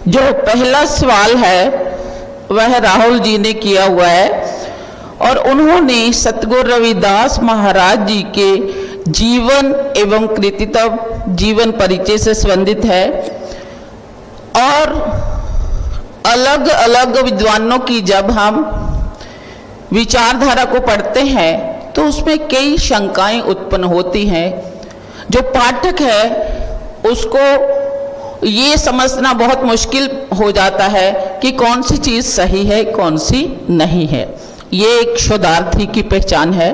जो पहला सवाल है वह राहुल जी ने किया हुआ है और उन्होंने सतगुरु रविदास महाराज जी के जीवन एवं कृतित्व जीवन परिचय से संबंधित है। और अलग अलग विद्वानों की जब हम विचारधारा को पढ़ते हैं तो उसमें कई शंकाएं उत्पन्न होती हैं। जो पाठक है उसको ये समझना बहुत मुश्किल हो जाता है कि कौन सी चीज़ सही है कौन सी नहीं है। ये एक शोधार्थी की पहचान है।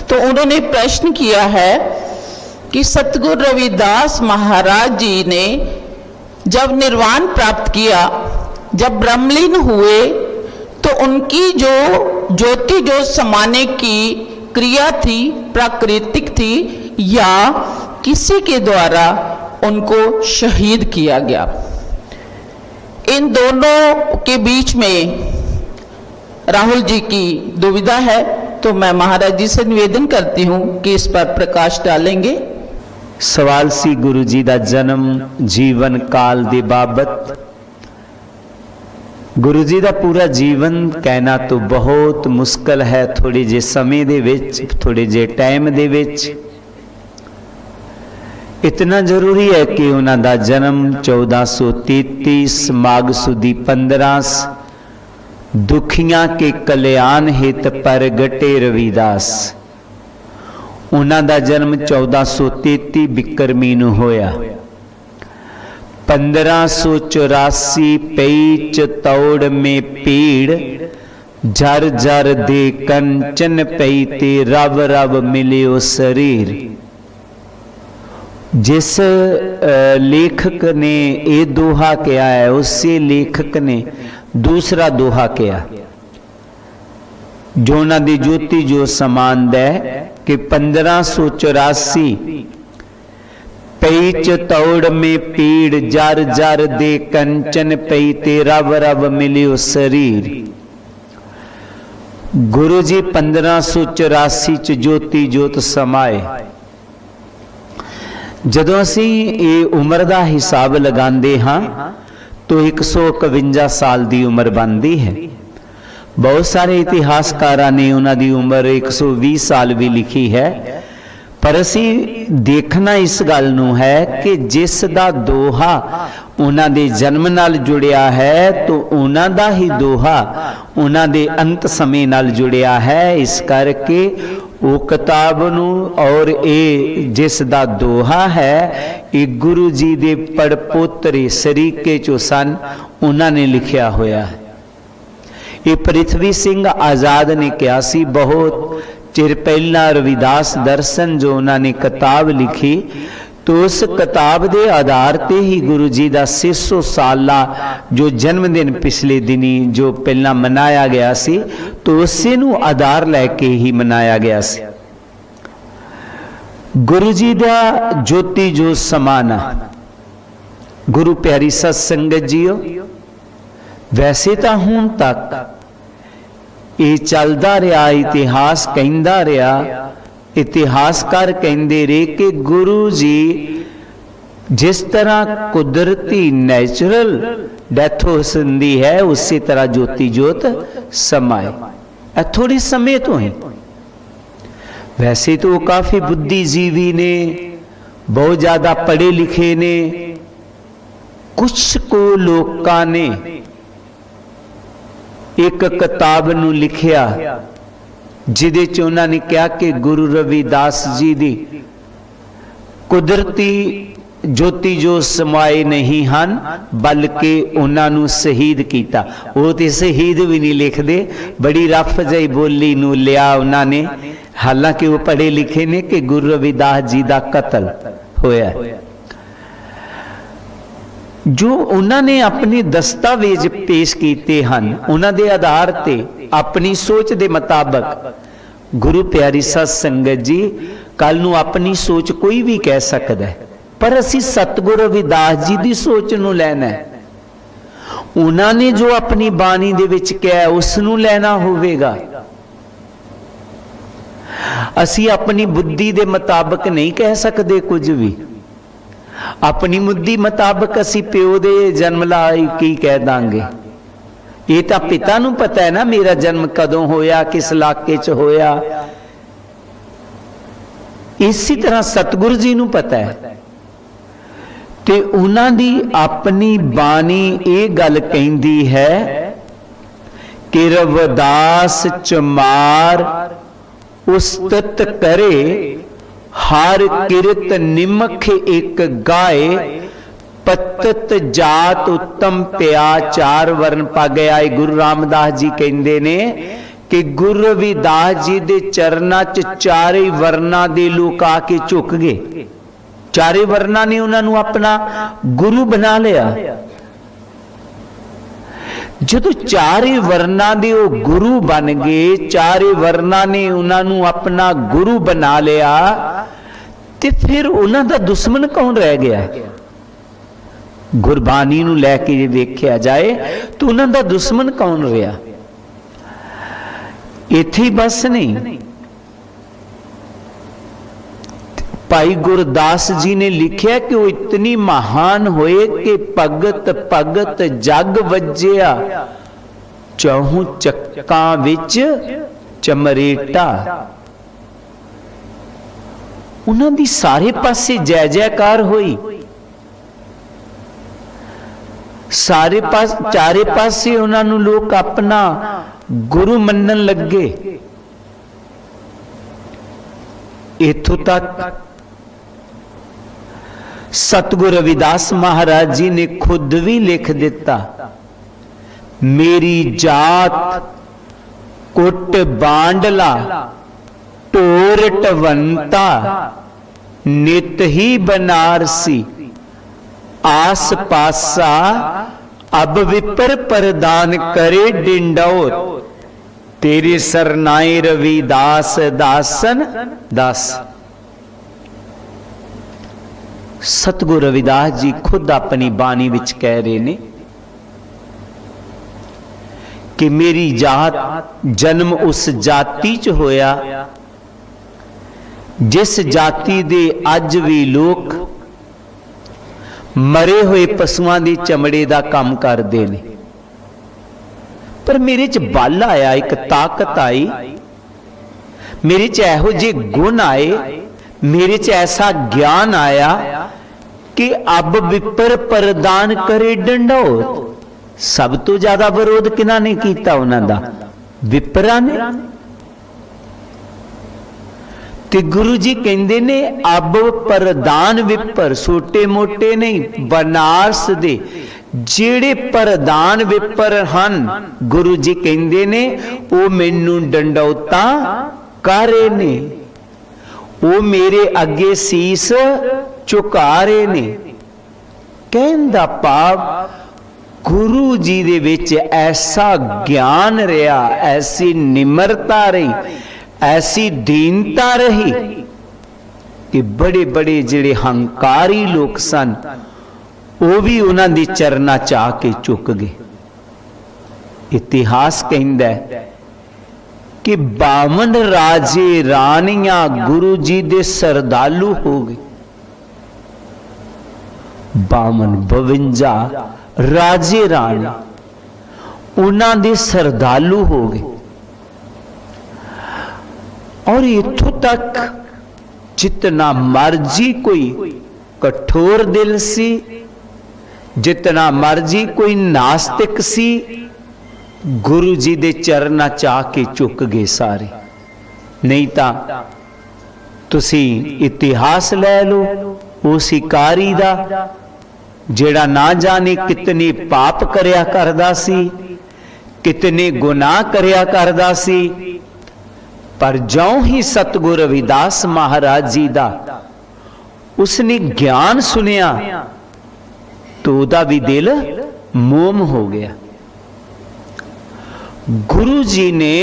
तो उन्होंने प्रश्न किया है कि सतगुरु रविदास महाराज जी ने जब निर्वाण प्राप्त किया, जब ब्रह्मलीन हुए, तो उनकी जो ज्योति जो समाने की क्रिया थी प्राकृतिक थी या किसी के द्वारा उनको शहीद किया गया। इन दोनों के बीच में राहुल जी की दुविधा है। तो मैं महाराज जी से निवेदन करती हूं कि इस पर प्रकाश डालेंगे। सवाल सी गुरु जी का जन्म जीवन काल दे बाबत। गुरु जी का पूरा जीवन कहना तो बहुत मुश्किल है। थोड़े जे समय दे विच, थोड़े जे टाइम दे विच इतना जरूरी है कि उन्हों का जन्म 1433 माघ सुदी 15 दुखियां के कल्याण हित परगटे रविदास। उन्हों का जन्म 1433 बिक्रमी नूं होया। 1584 पई चतौड़ में पीड़ झर झर दे कंचन पई ते रव रव मिलियो शरीर। जिस लेखक ने ये दोहा किया है उसी लेखक ने दूसरा दोहा किया जो उन्होंने ज्योति जो समान दे कि 1584 पई चतौड़ में पीड़ जर जर दे कंचन पई ते रव रव मिलियो शरीर। गुरु जी 1584 च ज्योति ज्योत समाए। जदों असी ये उम्र का हिसाब लगाते हाँ तो 151 साल की उम्र बनती है। बहुत सारे इतिहासकारों ने उन्होंने उम्र 120 साल भी लिखी है। पर असी देखना इस गल नूं है कि जिस दा दोहा उन्होंने जन्म नाल जुड़िया है तो उन्होंने ही दोहा उन्होंने अंत समय नाल जुड़िया है। इस करके वो किताब नूं और ये जिस दा दोहा है ये गुरु जी दे पड़पोतरे सरीके चो सन उन्होंने लिखिया होया है। ये पृथ्वी सिंह आजाद ने कहा सी बहुत चिर पहला रविदास दर्शन जो उन्होंने किताब लिखी तो उस किताब के आधार ते ही गुरु जी का 600 साला जो जन्मदिन पिछले दिनी जो पहला मनाया गया सी तो उसे नू आधार लैके ही मनाया गया सी। गुरु जी का ज्योति जो समाना गुरु प्यारी सत संगत जीओ। वैसे तो हुण तक ये चलता रहा, इतिहास कहता रहा, इतिहासकार कहते रहे कि गुरु जी जिस तरह कुदरती नेचुरल डेथ हो सकती है उसी तरह ज्योति ज्योत समाए। थोड़ी समय तो है। वैसे तो काफी बुद्धिजीवी ने, बहुत ज्यादा पढ़े लिखे ने, कुछ को लोगों ने एक किताब नू लिखिया जिदे च उन्होंने कहा कि गुरु रविदास जी दी कुदरती ज्योति जो समाए नहीं हन बल्कि उन्होंने शहीद किया। वो तो शहीद भी नहीं लिखते, बड़ी रफ जी बोली नू लिया उन्होंने। हालांकि वो पढ़े लिखे ने कि गुरु रविदास जी का कत्ल होया। जो उन्होंने अपने दस्तावेज पेश किए हैं उन्होंने आधार ते अपनी सोच के मुताबिक गुरु प्यारी सत संगत जी कल नू अपनी सोच कोई भी कह सकता है पर असी सतगुरु रविदास जी की सोच नू लेना है। उन्होंने जो अपनी बाणी दे विच कहा उसनू लेना होवेगा। असी अपनी बुद्धि के मुताबिक नहीं कह सकते कुछ भी। अपनी मुद्दी मुताबक असी प्यो दे जन्म लाई की कह दांगे। ये तो पिता नूं पता है ना मेरा जन्म कदों होया, किस इलाके च होया। इसी तरह सतगुरु जी नूं पता है ते उन्हां दी अपनी बाणी ये गल कहंदी है कि रविदास चमार उस्तत करे, हर किरत निमख एक गाए, पतत जात उत्तम पिया चार वर्ण पग आए। गुरु रामदास जी कहंदे ने कि गुरु रविदास जी दे चरना च चारे वर्णा दे लोग आके झुक गए। चारे वर्णा ने उन्होंने अपना गुरु बना लिया। जो चारे वर्णा दे वो गुरु बन गए, चारे वर्णा ने उन्होंने अपना गुरु बना लिया, ते फिर उन्हों दा दुश्मन कौन रह गया? गुरबानी नूं लैके जे देखिया जाए तो उन्हों दा दुश्मन कौन रहा? इत्थे बस नहीं, भाई गुरदास जी ने लिखिया कि वो इतनी महान होए कि भगत भगत जग वज्जिया, चौहू चक्कां विच चमरेटा। उन्हां दी सारे पासे जय जयकार होई, सारे पास चारे पासे उन्होंने लोग अपना गुरु मनन लगे। इथों तक सतगुरु रविदास महाराज जी ने खुद भी लिख दिता, मेरी जात कुट बांडला टोर टवंता, नित ही बनारसी आस पासा, अब विपर प्रदान करे डिंडौर, तेरे सरनाए रविदास दासन दास। सतगुरु रविदास जी खुद अपनी बाणी विच कह रहे ने कि मेरी जात, जन्म उस जाति च होया जिस जाति दे अज भी लोग मरे हुए पशुओं की चमड़े का काम करते हैं। पर मेरे च बल आया, एक ताकत आई, मेरे च एहो जे गुण आए, मेरे च ऐसा ज्ञान आया कि अब विपर प्रदान करे डंडौत। सब तो ज्यादा विरोध किन्हां ने कीता? उन्हां दा विपरा ने। ते गुरु जी कहंदे ने अब प्रधान विपर छोटे मोटे नहीं, बनारस दे जेड़े प्रधान विपर हन, गुरु जी कहंदे ने वो मैनू डंडौता कर रहे ने, वो मेरे अगे सीस झुका रहे ने। कहन दा भाव गुरु जी दे विच ऐसा ज्ञान रहा, ऐसी निमरता रही, ऐसी दीनता रही कि बड़े बड़े जिहड़े हंकारी लोग सन वो भी उन्हां दी चरना चाह के झुक गए। इतिहास कहंदा है कि 52 राजे रानियां गुरु जी दे सरदालू हो गए। 52 राजे रानी उन्हां दे सरदालू हो गए। और इथों तक जितना मर्जी कोई कठोर दिल सी, जितना मर्जी कोई नास्तिक सी, गुरु जी दे चरना चाह के झुक गए सारे। नहीं ता तुसी इतिहास लै लो उस शिकारी दा जेड़ा ना जाने कितने पाप करया करदा सी, कितने गुनाह करया करदा सी, पर ज्यों ही सतगुरु रविदास महाराज जी दा उसने ज्ञान सुनिया तो उदा भी दिल मोम हो गया। गुरु जी ने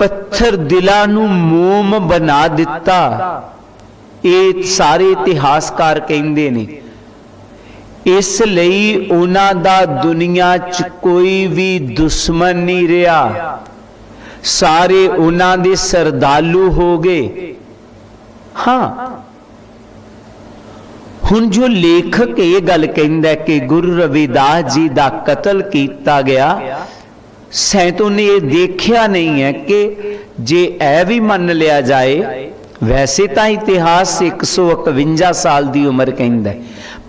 पत्थर दिलां नूं मोम बना दिता। ये सारे इतिहासकार कहंदे ने इसलिए उन्हां दा दुनिया च कोई भी दुश्मन नहीं रहा, सारे उन्हां दे सरदालू हो गए। हाँ, हुण जो लेखक ये गल कहंदा कि गुरु रविदास जी दा कतल किया गया, सैंतों ने ये देखा नहीं है कि जे ऐ भी मन लिया जाए, वैसे तो इतिहास 151 साल की उम्र कहंदा है,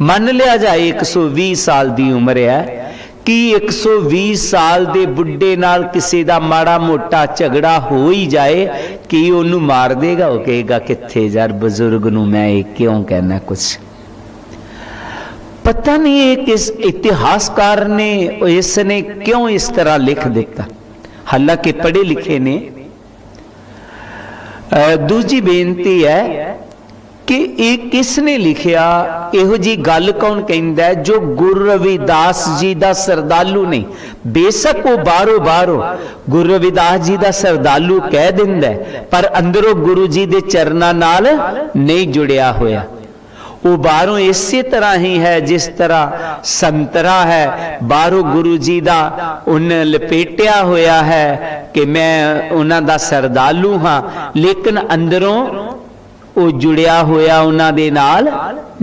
मन लिया जाए 120 साल की उम्र है कि 120 साल दे बुढ़े नाल किसी दा माड़ा मोटा झगड़ा हो ही जाए कि उन्होंने मार देगा, वो कहेगा कित्थे यार बजुर्ग नूं मैं क्यों कहना कुछ। पता नहीं है किस इतिहासकार ने इसने क्यों इस तरह लिख दिता, हालांकि पढ़े लिखे ने। दूजी बेनती है कि ये किसने लिखिया, इहो जी गल कौन कहंदा है, जो गुरु रविदास जी दा श्रद्धालु नहीं, बेशक वो बाहरों गुरु रविदास जी दा श्रद्धालु कह दिंदा है, पर अंदरों गुरु जी दे चरनां नाल नहीं जुड़िया होया। वो बाहरों इसी तरह ही है जिस तरह संतरा है, बाहरों गुरु जी दा उन लपेटिया होया है कि मैं उन्हां दा श्रद्धालु हाँ, लेकिन अंदरों वो जुड़िया होया उन्हां दे नाल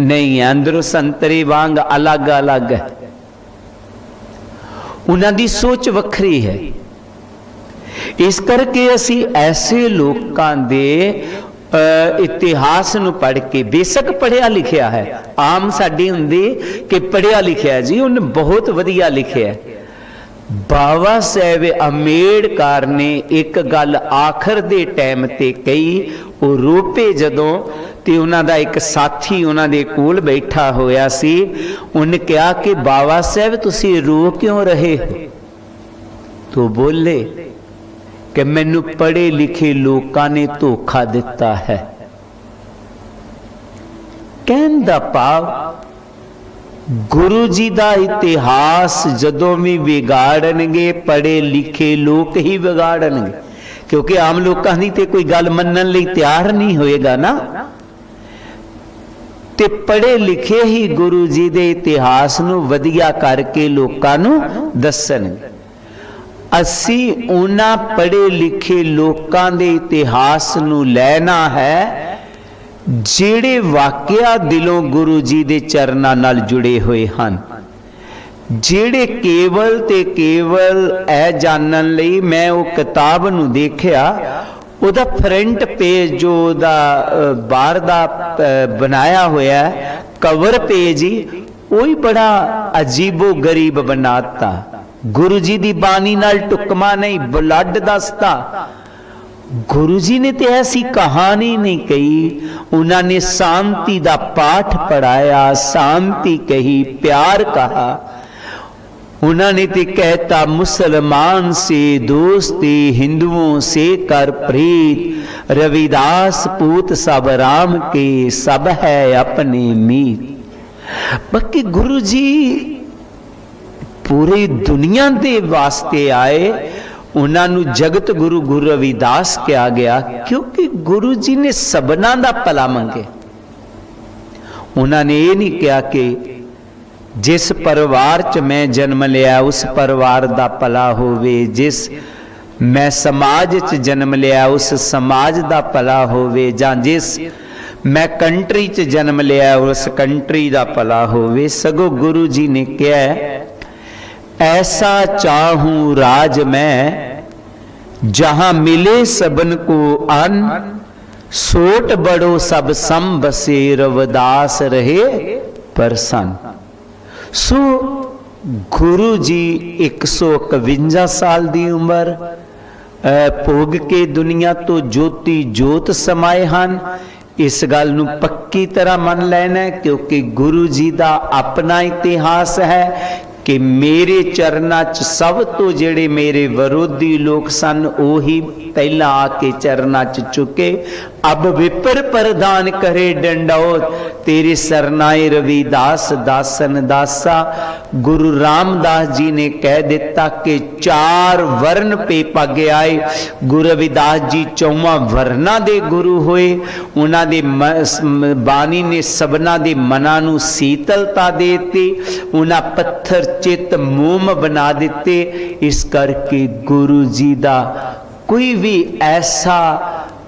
नहीं है, अंदरों संतरे वांग अलग अलग है, उन्हां दी सोच वखरी है। इस करके असी ऐसे लोकां दे इतिहास नूं पढ़ के, बेशक पढ़िया लिखिया है, आम साडी हुंदी कि पढ़िया लिखिया जी उन्हें बहुत वधिया लिखिया। बाबा साहेब अम्बेडकर ने एक गल आखिर दे टाइम ते कही, वो रोपे जदों ते उन्हां दा एक साथी उन्हां दे कोल बैठा होया सी, उन्हें कहा कि बाबा साहेब तुसी रो क्यों रहे हो? तो बोले कि मैनू पढ़े लिखे लोगों ने धोखा दिता है। कहन दा भाव गुरु जी का इतिहास जदों भी बिगाड़नगे पढ़े लिखे लोग ही बिगाड़नगे, क्योंकि आम लोगों की तो कोई गल मनन लई तैयार नहीं होएगा ना, ते पढ़े लिखे ही गुरु जी के इतिहास नूं वधिया करके लोगों नूं दसणगे। असी उन्हां पढ़े लिखे लोगों के इतिहास नूं लैना है जेड़े वाकया दिलों गुरु जी दे चरनां नाल जुड़े हुए हैं, जेड़े केवल ते केवल ऐ जानन लई मैं वो किताब नूं देखिया, उहदा फ्रंट पेज जो उहदा बाहर दा बनाया होया कवर पेज ही वही बड़ा अजीबो गरीब बनाता, गुरु जी दी बानी नाल टुकमा नहीं, ब्लड दसता। गुरु जी ने तो ऐसी कहानी नहीं कही, उन्होंने शांति दा पाठ पढ़ाया, शांति कही, प्यार कहा। उन्होंने तो कहता मुसलमान से दोस्ती, हिंदुओं से कर प्रीत, रविदास पूत सब राम के, सब है अपने मीत। बाकी गुरु जी पूरी दुनिया के वास्ते आए, उन्होंने जगत गुरु गुरु रविदास कहा गया क्योंकि गुरु जी ने सबना दा भला मंगे। उन्होंने ये नहीं कहा कि जिस परिवार च मैं जन्म लिया उस परिवार दा भला होवे, जिस मैं समाज च जन्म लिया उस समाज दा भला होवे, जां जिस मैं कंट्री च जन्म लिया उस कंट्री दा भला होवे। सगों गुरु जी ने कहा ऐसा चाहूं राज मैं जहां मिले सबन को अन्न, सोट बड़ो सब सम बसे, रविदास रहे प्रसन्न। सो गुरु जी 151 साल की उम्र भोग के दुनिया तो ज्योति जोत समाए हैं। इस गल नूं पक्की तरह मन लेना है क्योंकि गुरु जी का अपना इतिहास है कि मेरे चरना च सब तो जेड़े मेरे विरोधी लोग सन ओही पहला आके चरना च चुके। अब विपर प्रदान करे डंडौत, तेरे सरनाए रविदास दासन दासा। गुरु रामदास जी ने कह दिता कि 4 वर्ण पे पग आए। गुरु रविदास जी 4 वर्णा दे गुरु होए। उन्हां दे बानी ने सबना दे मना नूं शीतलता देती, उन्हां पत्थर चित मोम बना दिते। इस करके गुरु जी दा कोई भी ऐसा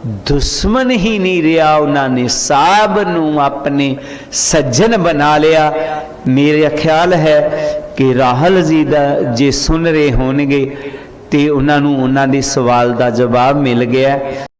दुश्मन ही नहीं रहा, उन्होंने सब नू अपने सज्जन बना लिया। मेरा ख्याल है कि राहल जी दा जे सुन रहे होणगे तो उन्होंने उन्होंने सवाल का जवाब मिल गया।